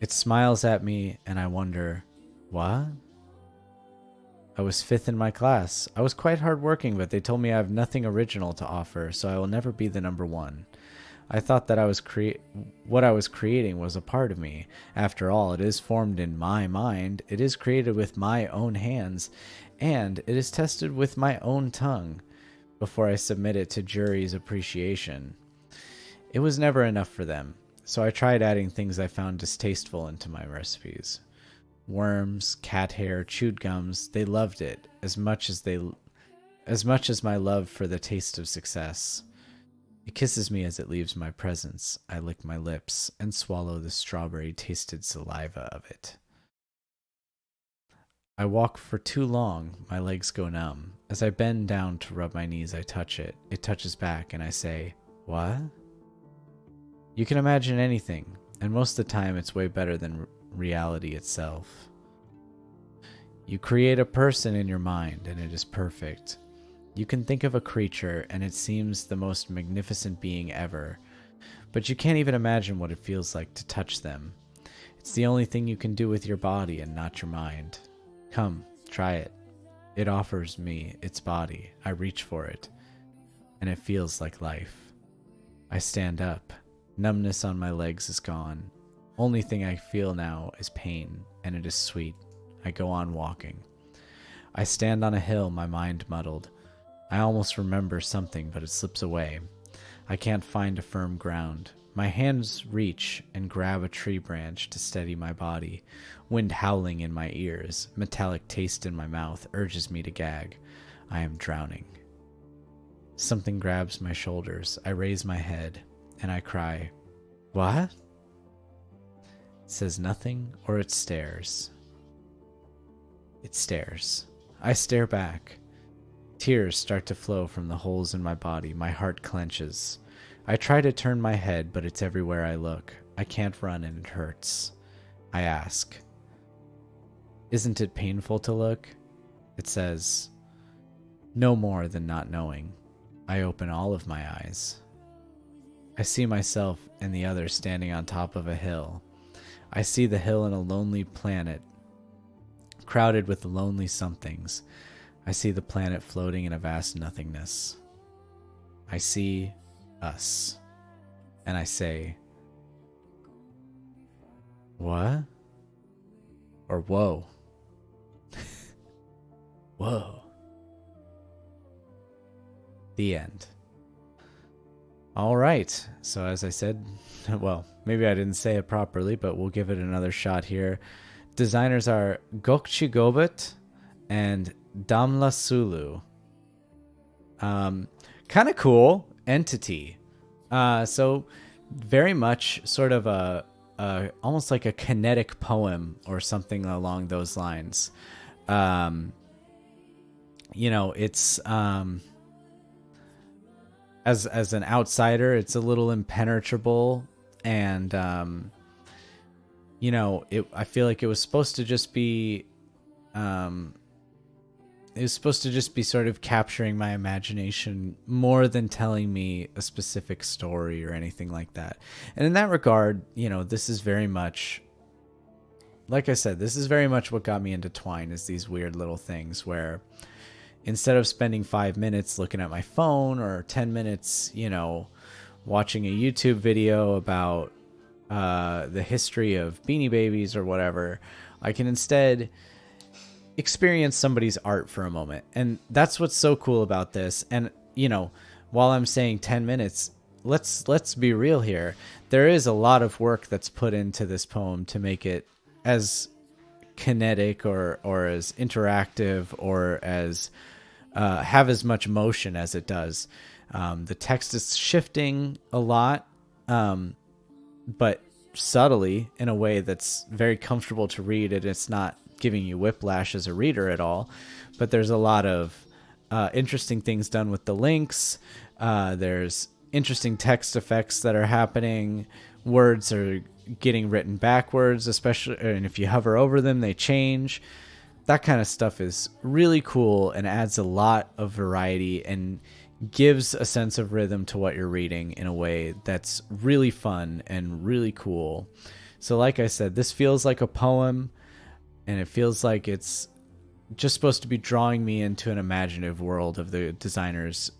It smiles at me, and I wonder, what? I was fifth in my class. I was quite hardworking, but they told me I have nothing original to offer, so I will never be the number one. I thought that what I was creating was a part of me. After all, it is formed in my mind, it is created with my own hands, and it is tested with my own tongue before I submit it to jury's appreciation. It was never enough for them, so I tried adding things I found distasteful into my recipes. Worms, cat hair, chewed gums, they loved it as much as my love for the taste of success. It kisses me as it leaves my presence. I lick my lips and swallow the strawberry-tasted saliva of it. I walk for too long, my legs go numb. As I bend down to rub my knees, I touch it. It touches back, and I say, what? You can imagine anything, and most of the time it's way better than reality itself. You create a person in your mind, and it is perfect. You can think of a creature, and it seems the most magnificent being ever, but you can't even imagine what it feels like to touch them. It's the only thing you can do with your body and not your mind. Come, try it. It offers me its body. I reach for it, and it feels like life. I stand up. Numbness on my legs is gone. Only thing I feel now is pain, and it is sweet. I go on walking. I stand on a hill, my mind muddled. I almost remember something, but it slips away. I can't find a firm ground. My hands reach and grab a tree branch to steady my body. Wind howling in my ears, metallic taste in my mouth urges me to gag. I am drowning. Something grabs my shoulders. I raise my head, and I cry, what? It says nothing, or it stares. It stares. I stare back. Tears start to flow from the holes in my body. My heart clenches. I try to turn my head, but it's everywhere I look. I can't run and it hurts. I ask, isn't it painful to look? It says, no more than not knowing. I open all of my eyes. I see myself and the others standing on top of a hill. I see the hill in a lonely planet, crowded with lonely somethings. I see the planet floating in a vast nothingness. I see us. And I say, what? Or whoa. Whoa. The end. All right. So as I said, well, maybe I didn't say it properly, but we'll give it another shot here. Designers are Gokchi Gobet and Damla Sulu. Kind of cool entity. So very much sort of a almost like a kinetic poem or something along those lines. You know, it's as an outsider, it's a little impenetrable, and you know, I feel like it was supposed to just be sort of capturing my imagination more than telling me a specific story or anything like that. And in that regard, you know, this is very much, like I said, this is very much what got me into Twine, is these weird little things where instead of spending 5 minutes looking at my phone or 10 minutes, you know, watching a YouTube video about the history of Beanie Babies or whatever, I can instead experience somebody's art for a moment. And that's what's so cool about this. And, you know, while I'm saying 10 minutes, let's be real here. There is a lot of work that's put into this poem to make it as kinetic or as interactive or as have as much motion as it does. The text is shifting a lot, but subtly in a way that's very comfortable to read, and it's not giving you whiplash as a reader at all. But there's a lot of interesting things done with the links. There's interesting text effects that are happening. Words are getting written backwards, especially, and if you hover over them, they change. That kind of stuff is really cool and adds a lot of variety and gives a sense of rhythm to what you're reading in a way that's really fun and really cool. So like I said, this feels like a poem, and it feels like it's just supposed to be drawing me into an imaginative world of the designer's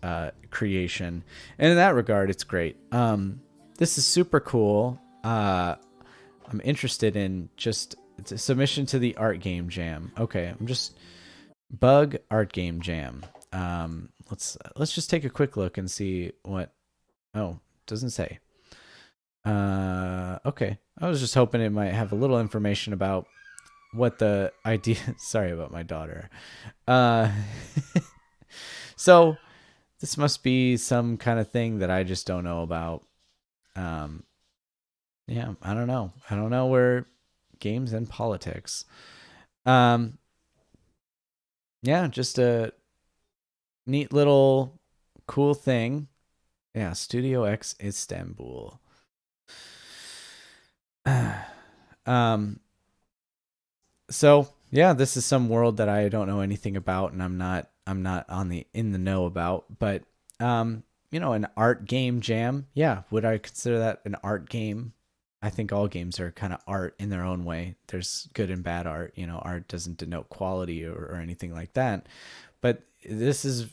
creation. And in that regard, it's great. This is super cool. I'm interested in just it's a submission to the art game jam. Okay, I'm just bug art game jam. Let's just take a quick look and see what. Oh, it doesn't say. Okay, I was just hoping it might have a little information about what the idea. Sorry about my daughter. Uh, so this must be some kind of thing that I just don't know about. Yeah, I don't know. I don't know where games and politics. Um, yeah, just a neat little cool thing. Yeah, Studio X Istanbul. um, so yeah, this is some world that I don't know anything about, and I'm not on the in the know about. But an art game jam. Yeah, would I consider that an art game? I think all games are kind of art in their own way. There's good and bad art. Art doesn't denote quality or anything like that. But this is,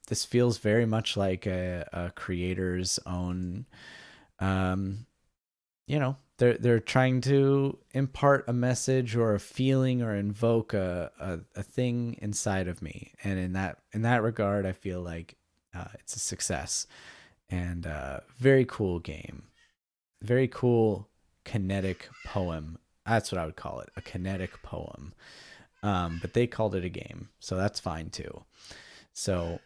this feels very much like a creator's own, they're trying to impart a message or a feeling or invoke a thing inside of me. And in that regard, I feel like it's a success and very cool game. Very cool kinetic poem. That's what I would call it, a kinetic poem. But they called it a game, so that's fine too. So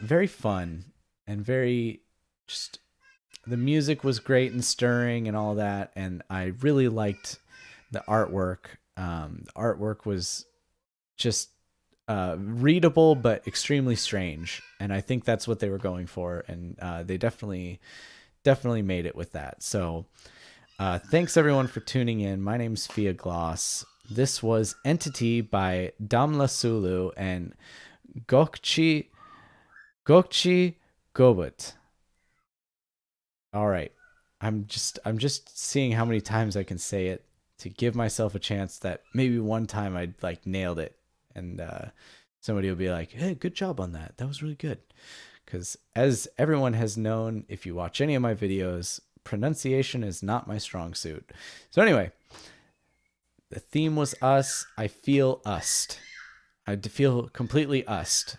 very fun and very just the music was great and stirring and all that, and I really liked the artwork. The artwork was just readable but extremely strange, and I think that's what they were going for, and they definitely made it with that. So thanks everyone for tuning in. My name's Fia Gloss. This was Entity by Damla Sulu and Gokchi Gobut. All right. I'm just seeing how many times I can say it to give myself a chance that maybe one time I like nailed it and somebody will be like, "Hey, good job on that. That was really good." Because as everyone has known, if you watch any of my videos, pronunciation is not my strong suit. So anyway, the theme was us. I feel used. I feel completely used.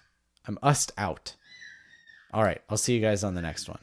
I'm used out. All right. I'll see you guys on the next one.